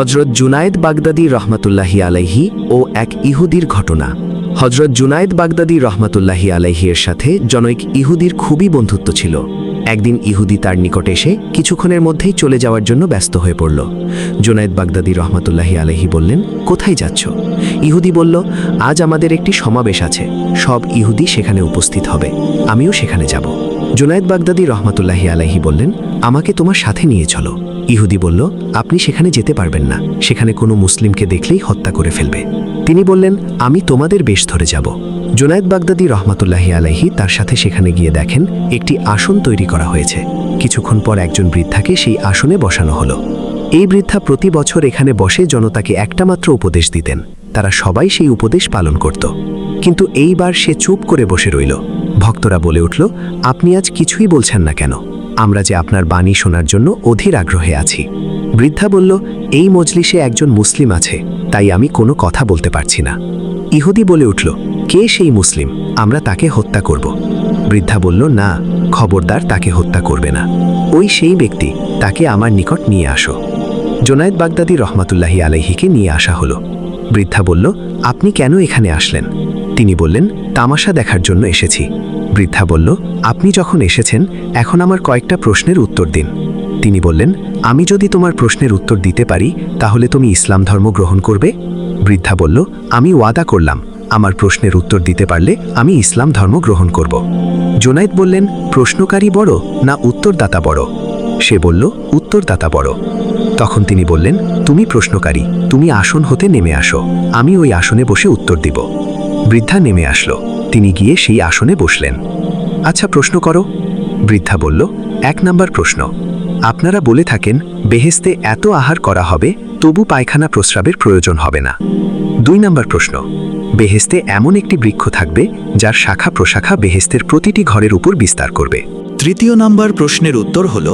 হজরত জুনায়েদ বাগদাদী রহমাতুল্লাহি আলাইহি ও এক ইহুদির ঘটনা। হজরত জুনায়েদ বাগদাদী রহমাতুল্লাহি আলাইহি এর সাথে জনৈক ইহুদির খুবই বন্ধুত্ব ছিল। একদিন ইহুদি তার নিকট এসে কিছুক্ষণের মধ্যেই চলে যাওয়ার জন্য ব্যস্ত হয়ে পড়ল। জুনায়েদ বাগদাদী রহমাতুল্লাহি আলাইহি বললেন, কোথায় যাচ্ছ? ইহুদি বলল, আজ আমাদের একটি সমাবেশ আছে, সব ইহুদি সেখানে উপস্থিত হবে, আমিও সেখানে যাব। জুনায়েদ বাগদাদী রহমাতুল্লাহি আলাইহি বললেন, আমাকে তোমার সাথে নিয়ে চলো। ইহুদি বলল, আপনি সেখানে যেতে পারবেন না, সেখানে কোনো মুসলিমকে দেখলেই হত্যা করে ফেলবে। তিনি বললেন, আমি তোমাদের বেশ ধরে যাব। জুনায়েদ বাগদাদী রহমাতুল্লাহি আলাইহি তার সাথে সেখানে গিয়ে দেখেন একটি আসন তৈরি করা হয়েছে। কিছুক্ষণ পর একজন বৃদ্ধাকে সেই আসনে বসানো হলো। এই বৃদ্ধা প্রতি বছর এখানে বসে জনতাকে একটা মাত্র উপদেশ দিতেন। তারা সবাই সেই উপদেশ পালন করত, কিন্তু এইবার সে চুপ করে বসে রইল। ভক্তরা বলে উঠল, আপনি আজ কিছুই বলছেন না কেন? আমরা যে আপনার বাণী শোনার জন্য অধীর আগ্রহে আছি। বৃদ্ধা বলল, এই মজলিসে একজন মুসলিম আছে, তাই আমি কোনো কথা বলতে পারছি না। ইহুদি বলে উঠল, কে সেই মুসলিম? আমরা তাকে হত্যা করব। বৃদ্ধা বলল, না, খবরদার তাকে হত্যা করবে না। ওই সেই ব্যক্তি, তাকে আমার নিকট নিয়ে আসো। জুনায়েদ বাগদাদী রহমাতুল্লাহি আলাইহিকে নিয়ে আসা হলো। বৃদ্ধা বলল, আপনি কেন এখানে আসলেন? তিনি বললেন, তামাশা দেখার জন্য এসেছি। বৃদ্ধা বলল, আপনি যখন এসেছেন, এখন আমার কয়েকটা প্রশ্নের উত্তর দিন। তিনি বললেন, আমি যদি তোমার প্রশ্নের উত্তর দিতে পারি, তাহলে তুমি ইসলাম ধর্ম গ্রহণ করবে? বৃদ্ধা বলল, আমি ওয়াদা করলাম, আমার প্রশ্নের উত্তর দিতে পারলে আমি ইসলাম ধর্ম গ্রহণ করব। জুনায়েদ বললেন, প্রশ্নকারী বড় না উত্তরদাতা বড়? সে বলল, উত্তরদাতা বড়। তখন তিনি বললেন, তুমি প্রশ্নকারী, তুমি আসন হতে নেমে আসো, আমি ওই আসনে বসে উত্তর দিব। বৃদ্ধা নেমে আসলো। তিনি গিয়ে সেই আসনে বসলেন। আচ্ছা, প্রশ্ন করো। বৃদ্ধা বলল, 1 নম্বর প্রশ্ন, আপনারা বলে থাকেন বেহেশতে এত আহার করা হবে, তবু পায়খানা প্রস্রাবের প্রয়োজন হবে না। 2 নম্বর প্রশ্ন, বেহেশতে এমন একটি বৃক্ষ থাকবে যার শাখা প্রশাখা বেহেশতের প্রতিটি ঘরের উপর বিস্তার করবে। 3 নম্বর প্রশ্নের উত্তর হল,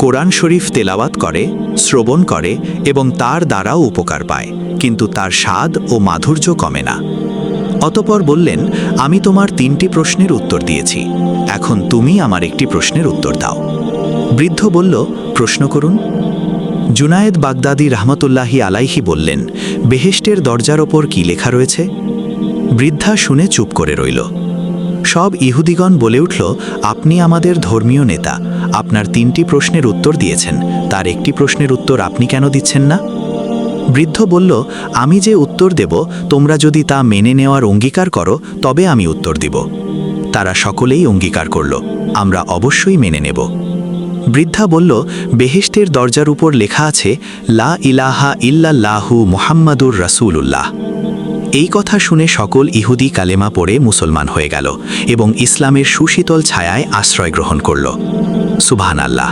কোরআন শরীফ তেলাওয়াত করে, শ্রবণ করে এবং তার দ্বারাও উপকার পায়, কিন্তু তার স্বাদ ও মাধুর্য কমে না। অতঃপর বললেন, আমি তোমার 3টি প্রশ্নের উত্তর দিয়েছি, এখন তুমি আমার একটি প্রশ্নের উত্তর দাও। বৃদ্ধ বলল, প্রশ্ন করুন। জুনায়েদ বাগদাদী রহমাতুল্লাহি আলাইহি বললেন, বেহেশতের দরজার ওপর কি লেখা রয়েছে? বৃদ্ধা শুনে চুপ করে রইল। সব ইহুদিগণ বলে উঠল, আপনি আমাদের ধর্মীয় নেতা, আপনার 3টি প্রশ্নের উত্তর দিয়েছেন, তার একটি প্রশ্নের উত্তর আপনি কেন দিচ্ছেন না? বৃদ্ধ বলল, আমি যে উত্তর দেব, তোমরা যদি তা মেনে নেওয়ার অঙ্গীকার করো, তবে আমি উত্তর দিব। তারা সকলেই অঙ্গীকার করল, আমরা অবশ্যই মেনে নেব। বৃদ্ধা বলল, বেহেশতের দরজার উপর লেখা আছে, লা ইলাহা ইল্লাল্লাহু মুহাম্মাদুর রাসূলুল্লাহ। এই কথা শুনে সকল ইহুদি কালেমা পড়ে মুসলমান হয়ে গেল এবং ইসলামের সুশীতল ছায়ায় আশ্রয় গ্রহণ করল। সুবহানাল্লাহ।